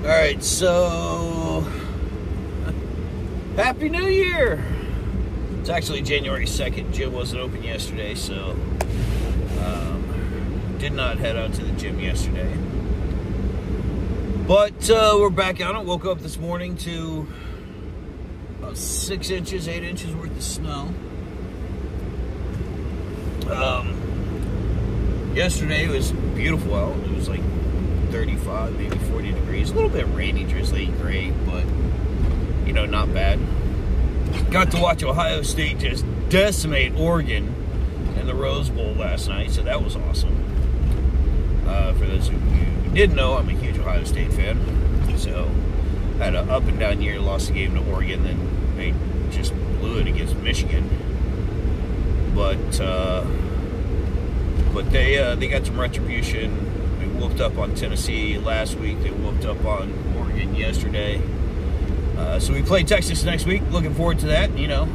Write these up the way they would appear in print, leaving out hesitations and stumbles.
Alright, so Happy New Year! It's actually January 2nd. Gym wasn't open yesterday, so did not head out to the gym yesterday. But we're back on it. Woke up this morning to about 6 inches, 8 inches worth of snow. Yesterday was beautiful out. It was like 35, maybe 40 degrees. A little bit rainy, drizzly, gray, but, you know, not bad. Got to watch Ohio State just decimate Oregon in the Rose Bowl last night, so that was awesome. For those who didn't know, I'm a huge Ohio State fan. So, had an up and down year, lost the game to Oregon, then they just blew it against Michigan. But they got some retribution. They whooped up on Tennessee last week. They whooped up on Oregon yesterday. So we play Texas next week. Looking forward to that. You know,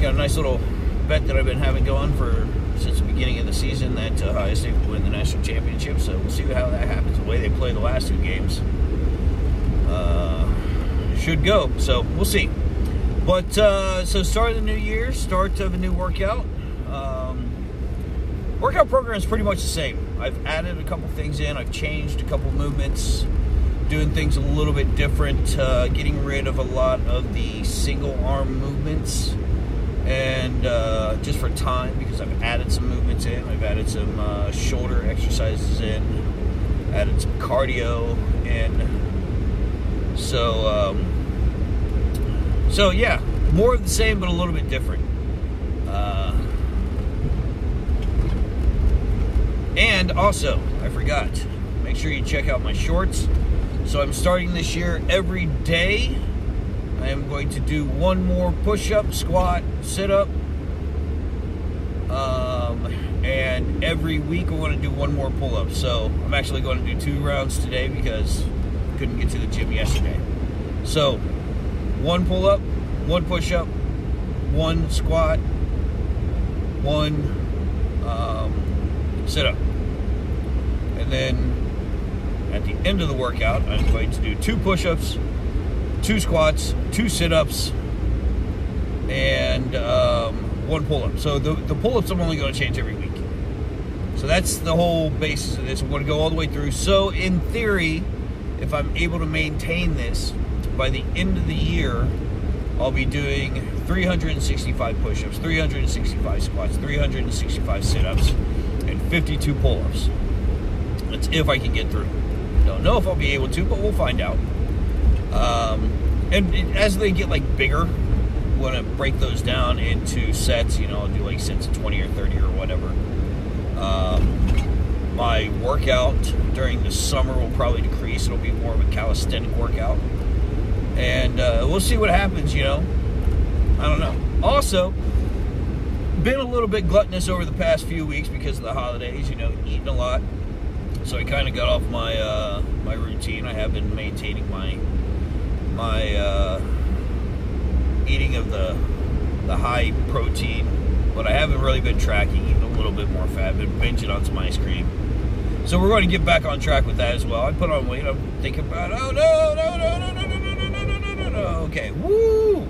got a nice little bet that I've been having going since the beginning of the season that Ohio State will win the national championship. So we'll see how that happens. The way they play the last two games should go. So we'll see. But so start of the new year, start of a new workout. Workout program is pretty much the same. I've added a couple things in. I've changed a couple movements, doing things a little bit different, getting rid of a lot of the single arm movements, and just for time, because I've added some movements in. I've added some shoulder exercises in, added some cardio in. So yeah, more of the same, but a little bit different. And also, I forgot, make sure you check out my shorts. So I'm starting this year every day. I am going to do one more push-up, squat, sit-up. And every week I want to do one more pull-up. So I'm actually going to do 2 rounds today because I couldn't get to the gym yesterday. So 1 pull-up, 1 push-up, 1 squat, 1 sit-up. And then at the end of the workout, I'm going to do 2 push-ups, 2 squats, 2 sit-ups, and 1 pull-up. So the pull-ups I'm only going to change every week. So that's the whole basis of this. I'm going to go all the way through. So in theory, if I'm able to maintain this, by the end of the year, I'll be doing 365 push-ups, 365 squats, 365 sit-ups, and 52 pull-ups. That's if I can get through. Don't know if I'll be able to, but we'll find out. And as they get like bigger, I want to break those down into sets. You know, I'll do like sets of 20 or 30 or whatever. My workout during the summer will probably decrease. It'll be more of a calisthenic workout. And we'll see what happens, you know. I don't know. Also, been a little bit gluttonous over the past few weeks because of the holidays, you know, eating a lot. So I kind of got off my my routine. I have been maintaining my eating of the high protein, but I haven't really been tracking, eating a little bit more fat, been binging on some ice cream. So we're going to get back on track with that as well. I put on weight. I'm thinking about, oh no. Okay, woo!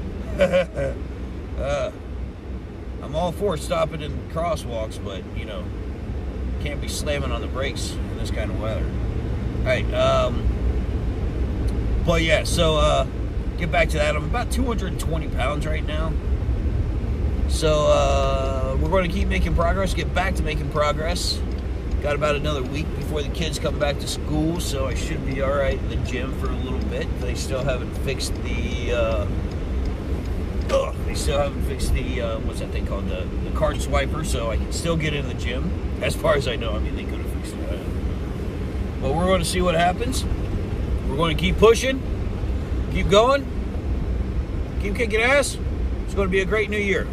I'm all for stopping in crosswalks, but you know, can't be slamming on the brakes in this kind of weather. All right, but yeah, so get back to that. I'm about 220 pounds right now. So we're going to keep making progress, get back to making progress. Got about another week before the kids come back to school, so I should be all right in the gym for a little bit. They still haven't fixed the what's that thing called, the card swiper, so I can still get in the gym. As far as I know, I mean, they could have fixed it. But we're going to see what happens. We're going to keep pushing, keep going, keep kicking ass. It's going to be a great new year.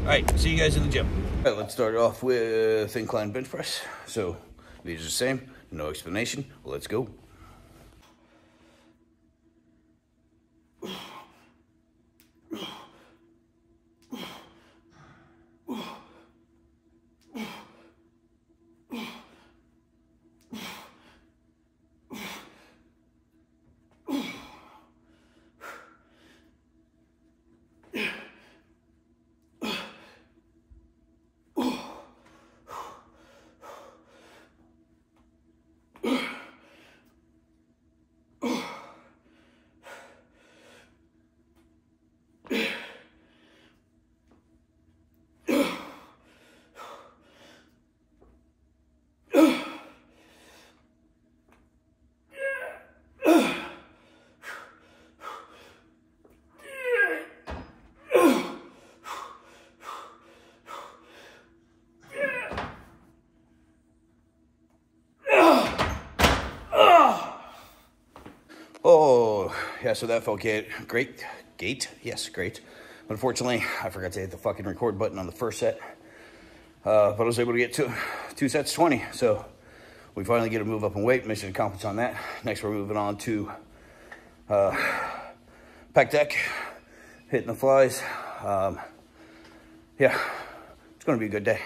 All right, see you guys in the gym. All right, let's start off with incline bench press. So these are the same, no explanation. Let's go. yeah, so that felt great. Yes, great. But unfortunately, I forgot to hit the fucking record button on the first set. But I was able to get two sets 20. So we finally get to move up in weight. Mission accomplished on that. Next, we're moving on to pec deck, hitting the flies. Yeah, it's going to be a good day.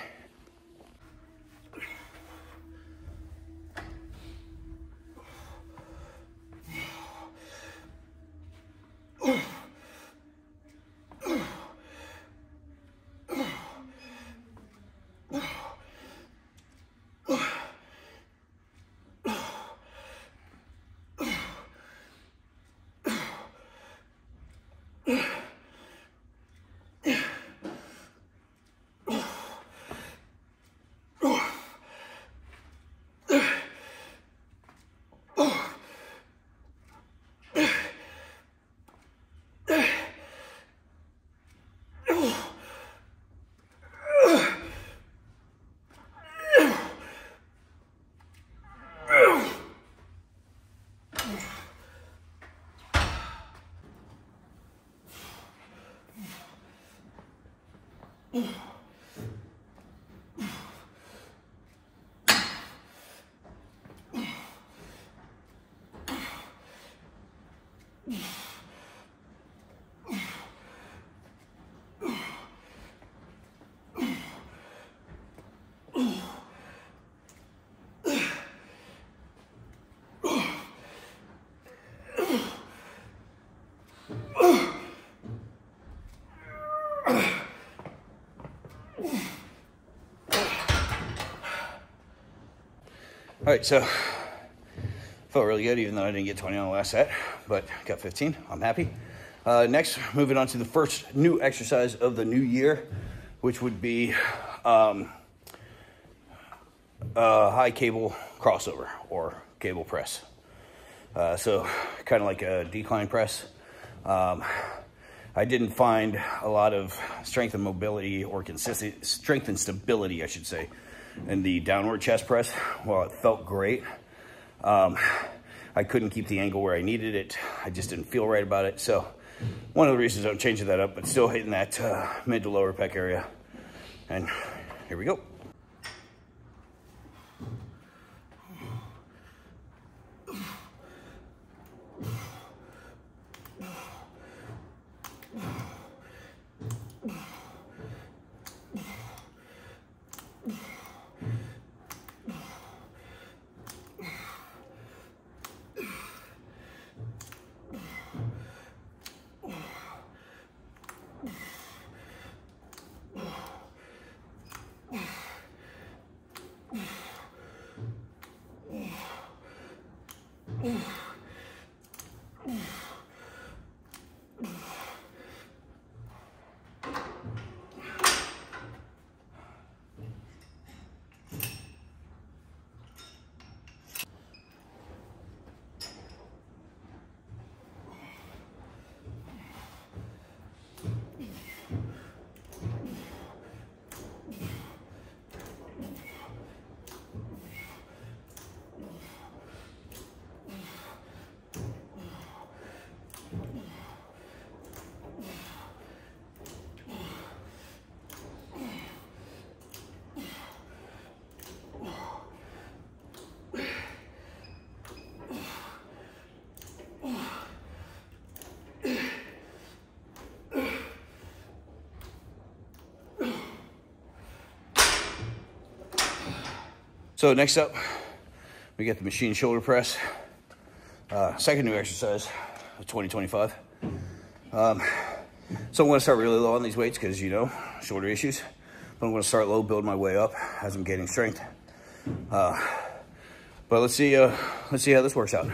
All right, so felt really good, even though I didn't get 20 on the last set, but got 15. I'm happy. Next, moving on to the first new exercise of the new year, which would be high cable crossover or cable press. So kind of like a decline press. I didn't find a lot of strength and mobility or strength and stability, I should say, in the downward chest press. While it felt great, I couldn't keep the angle where I needed it. I just didn't feel right about it. So one of the reasons I'm changing that up, but still hitting that mid to lower pec area. And here we go. So next up, we get the machine shoulder press. Second new exercise of 2025. So I'm going to start really low on these weights because, you know, shoulder issues. But I'm going to start low, build my way up as I'm gaining strength. But let's see how this works out.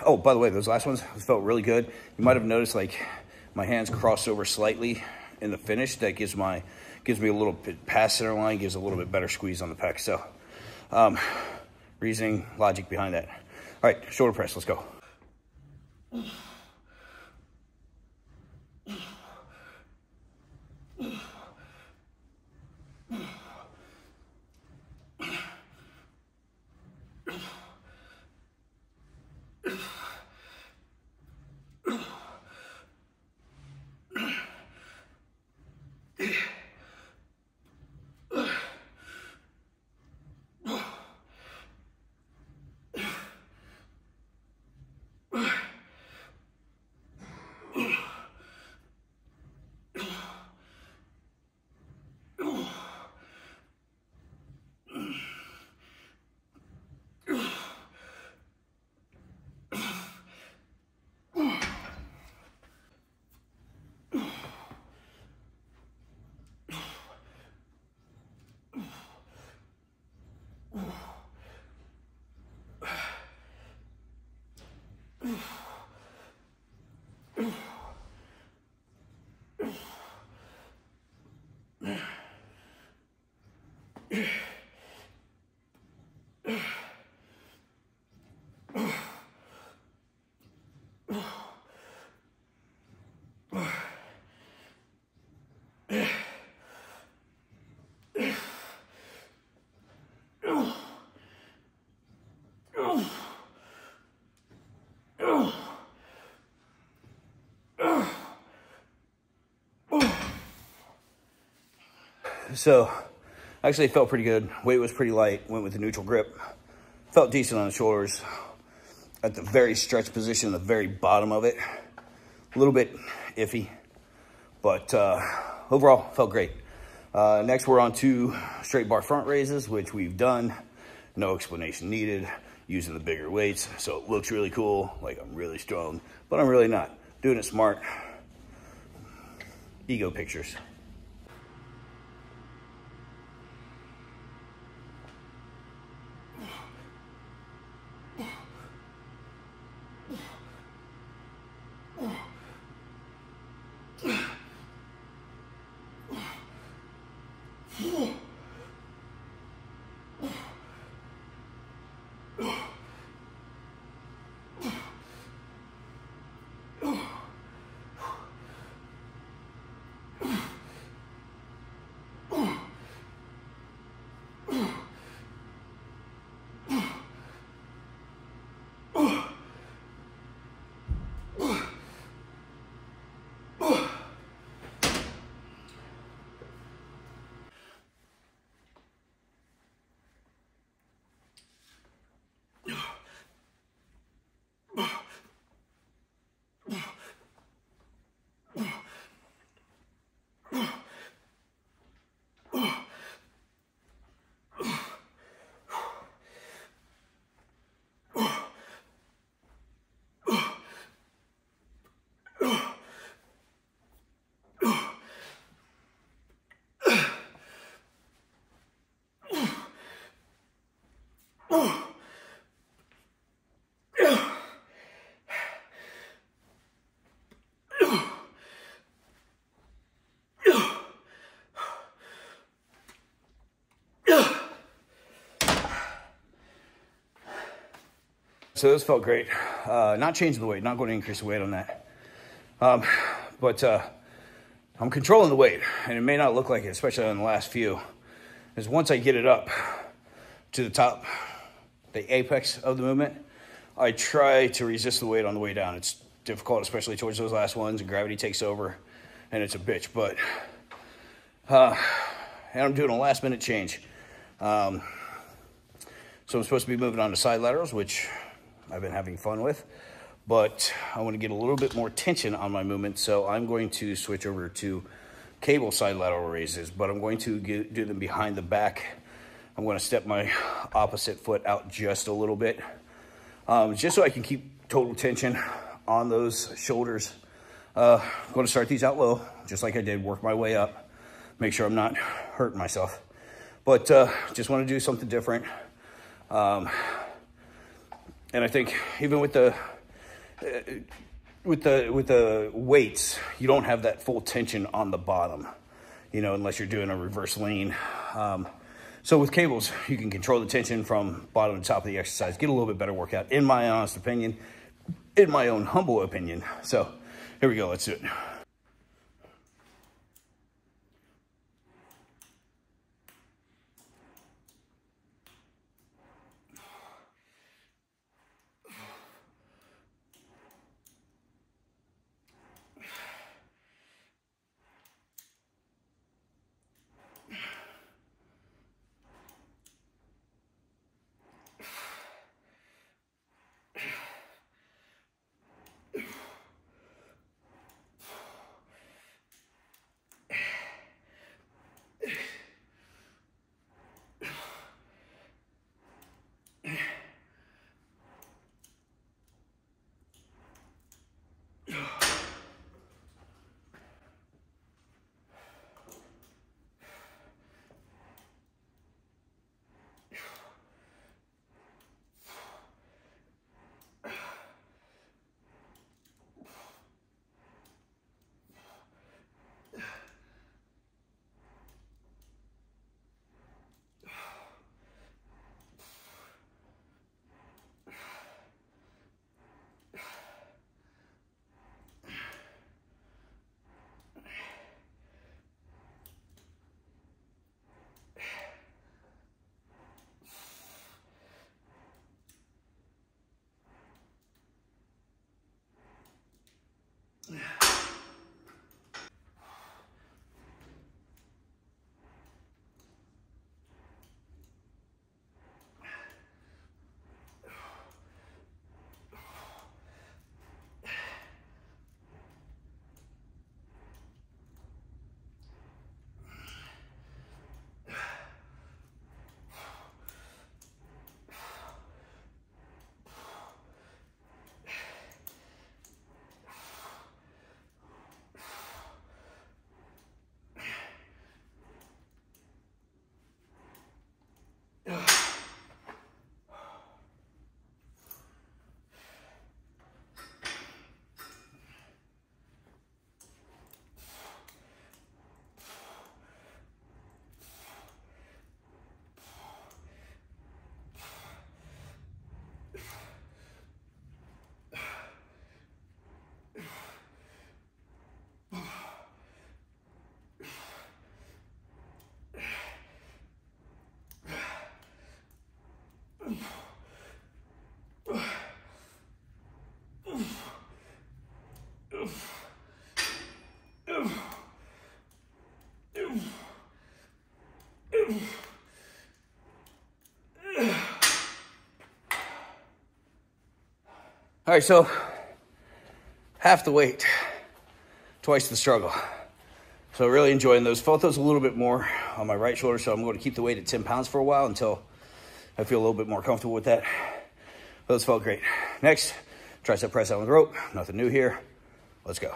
Oh, by the way, those last ones felt really good. You might have noticed like my hands crossed over slightly in the finish. That gives me a little bit past center line, gives a little bit better squeeze on the pec. So reasoning, logic behind that. All right, shoulder press, let's go. So, actually it felt pretty good. Weight was pretty light. Went with the neutral grip. Felt decent on the shoulders. At the very stretched position, the very bottom of it. A little bit iffy, but overall felt great. Next, we're on to straight bar front raises, which we've done. No explanation needed. Using the bigger weights, so it looks really cool. Like I'm really strong, but I'm really not. Doing it smart. Ego pictures. So this felt great. Not changing the weight, not going to increase the weight on that. But I'm controlling the weight, and it may not look like it, especially on the last few. Is once I get it up to the top, the apex of the movement, I try to resist the weight on the way down. It's difficult, especially towards those last ones, and gravity takes over, and it's a bitch. But and I'm doing a last minute change. So I'm supposed to be moving on to side laterals, which I've been having fun with, but I want to get a little bit more tension on my movement, so I'm going to switch over to cable side lateral raises, but I'm going to do them behind the back. I'm going to step my opposite foot out just a little bit, just so I can keep total tension on those shoulders. I'm going to start these out low, just like I did, work my way up, make sure I'm not hurting myself, but just want to do something different. And I think even with the weights, you don't have that full tension on the bottom, you know, unless you're doing a reverse lean. So with cables, you can control the tension from bottom to top of the exercise, get a little bit better workout, in my honest opinion, in my own humble opinion. So here we go, let's do it. All right, so half the weight, twice the struggle. So really enjoying those. Felt those a little bit more on my right shoulder, so I'm going to keep the weight at 10 pounds for a while until I feel a little bit more comfortable with that. Those felt great. Next, tricep press out on the rope. Nothing new here. Let's go.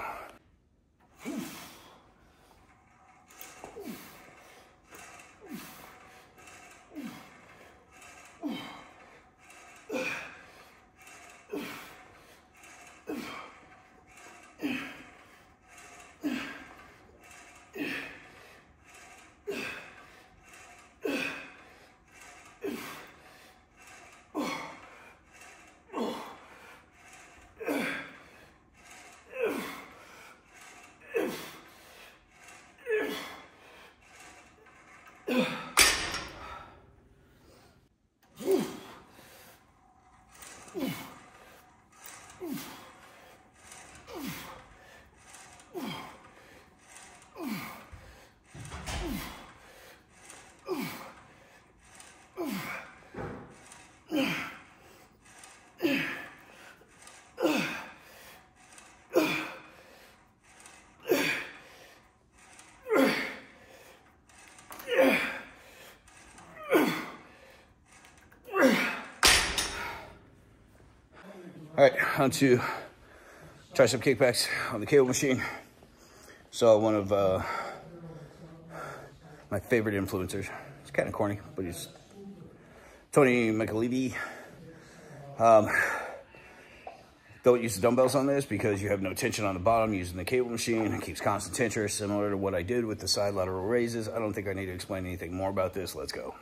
All right, on to tricep kickbacks on the cable machine. So one of my favorite influencers. It's kind of corny, but he's Tony Micheletti. Don't use the dumbbells on this because you have no tension on the bottom using the cable machine. It keeps constant tension, similar to what I did with the side lateral raises. I don't think I need to explain anything more about this. Let's go.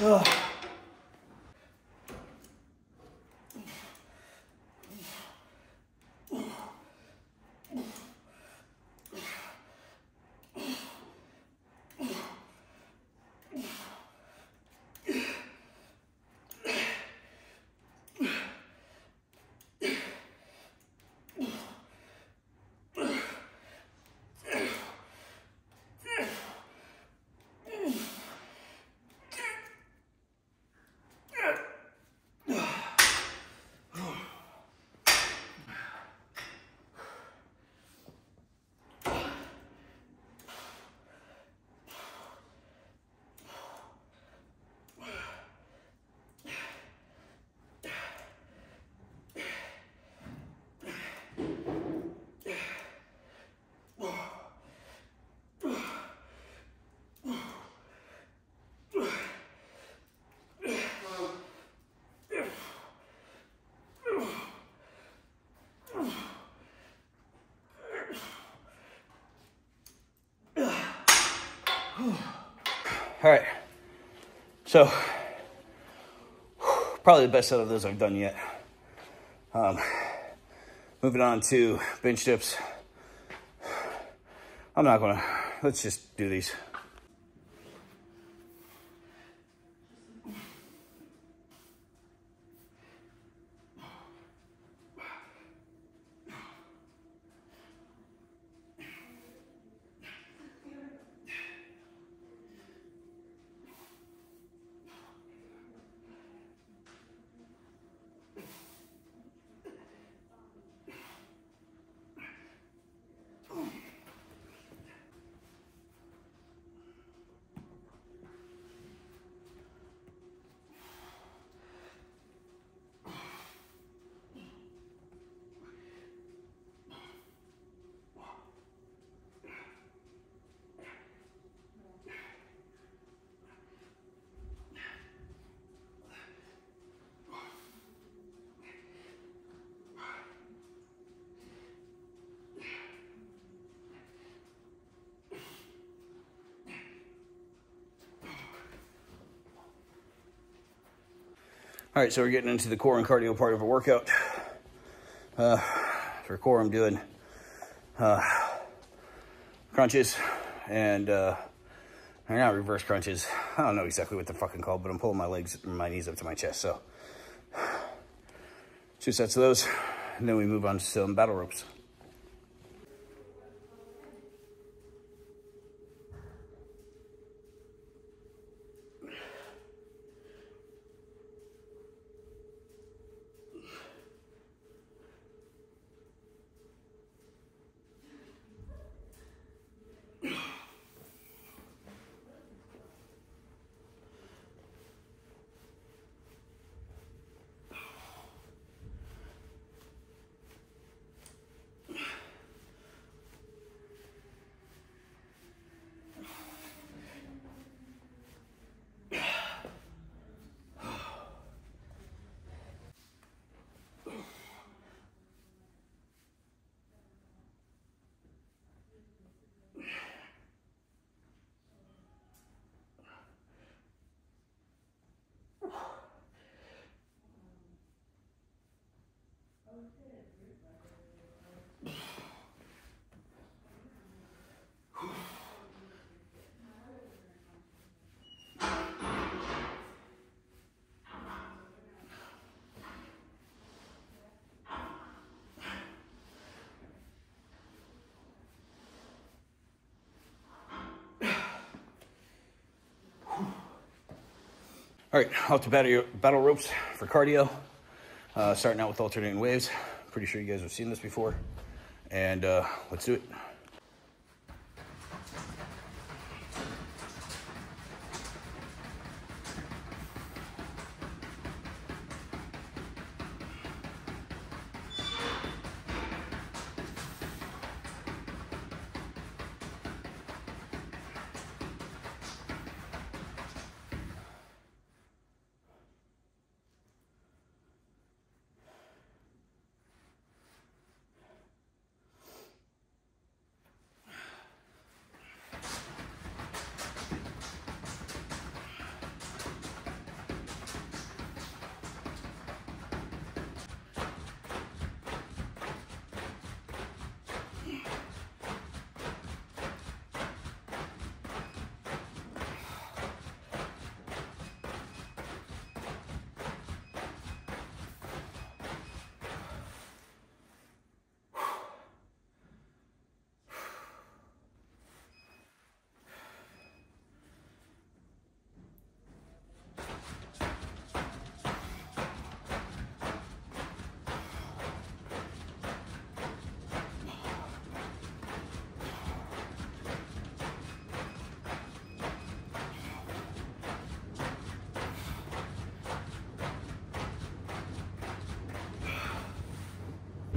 Ugh. All right, so probably the best set of those I've done yet. Moving on to bench dips. Let's just do these. All right, so we're getting into the core and cardio part of a workout. For core, I'm doing crunches and they're not reverse crunches. I don't know exactly what they're fucking called, but I'm pulling my legs and my knees up to my chest. So 2 sets of those, and then we move on to some battle ropes. All right, off to battle ropes for cardio. Starting out with alternating waves. Pretty sure you guys have seen this before. And let's do it.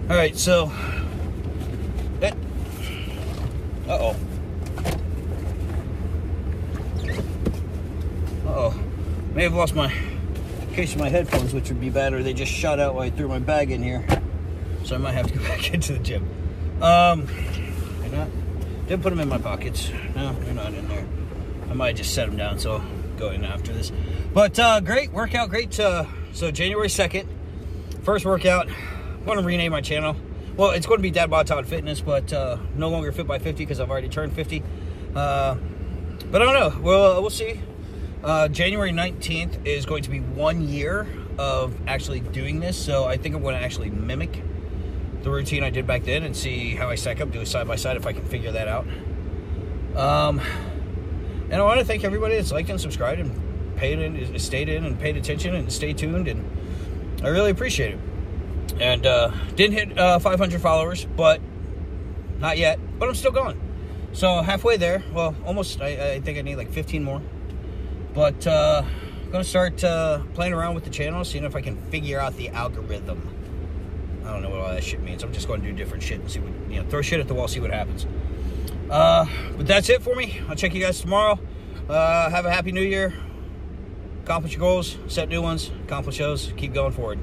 All right, so that, uh-oh, may have lost my case of my headphones, which would be bad, or they just shot out while I threw my bag in here, so I might have to go back into the gym. Didn't put them in my pockets. No, they're not in there. I might just set them down, so I'll go in after this. But great workout, great. So January 2nd, first workout. I'm going to rename my channel. Well, it's going to be Dad Bod Todd Fitness, but no longer Fit by 50 because I've already turned 50. But I don't know. We'll see. January 19th is going to be 1 year of actually doing this, so I think I'm going to actually mimic the routine I did back then and see how I stack up, do a side-by-side if I can figure that out. And I want to thank everybody that's liked and subscribed and stayed in and paid attention and stay tuned, and I really appreciate it. And didn't hit 500 followers, but not yet, but I'm still going. So halfway there, well, almost. I think I need like 15 more. But I'm gonna start playing around with the channel, seeing if I can figure out the algorithm. I don't know what all that shit means. I'm just going to do different shit and see what, throw shit at the wall, see what happens. But that's it for me. I'll check you guys tomorrow. Have a happy new year. Accomplish your goals, set new ones, accomplish those, keep going forward.